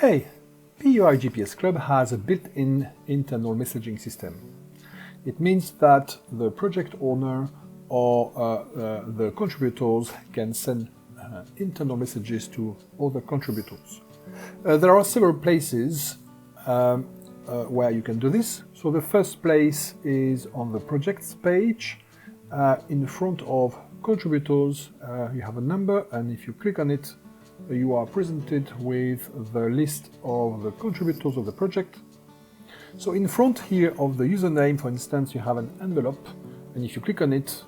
Hey, PoiGPSClub has a built-in internal messaging system. It means that the project owner or the contributors can send internal messages to other contributors. There are several places where you can do this. So the first place is on the projects page. In front of contributors, you have a number, and if you click on it, you are presented with the list of the contributors of the project. So in front here of the username, for instance, you have an envelope, and if you click on it,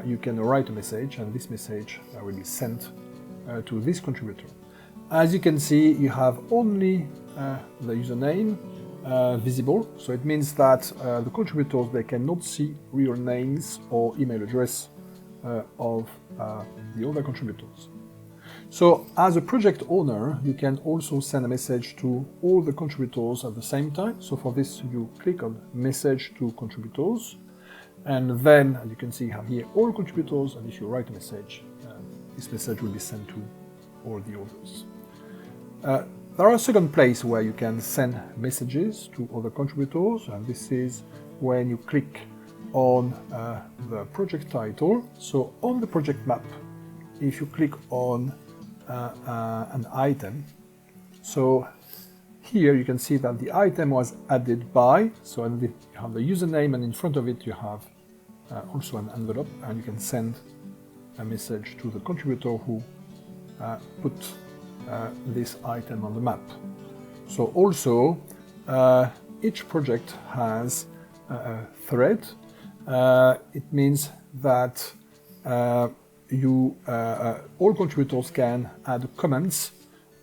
you can write a message, and this message will be sent to this contributor. As you can see, you have only the username visible, so it means that the contributors, they cannot see real names or email address of the other contributors. So as a project owner, you can also send a message to all the contributors at the same time. So for this, you click on Message to Contributors, and then, as you can see, you have here all contributors, and if you write a message, this message will be sent to all the others. There are a second place where you can send messages to other contributors, and this is when you click on the project title. So on the project map, if you click on an item, so here you can see that the item was added by, so you have the username, and in front of it you have also an envelope, and you can send a message to the contributor who put this item on the map. So also each project has a thread. It means that all contributors can add comments,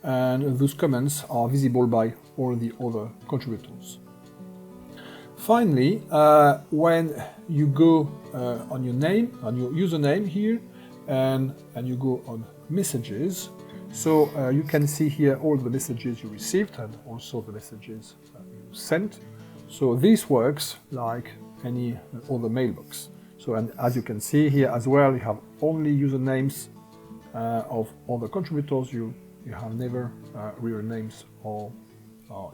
and those comments are visible by all the other contributors. Finally, when you go on your name, on your username here, and you go on messages, so you can see here all the messages you received and also the messages you sent. So this works like any other mailbox. So, and as you can see here as well, you have only usernames of all the contributors. You have never real names or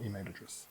email address.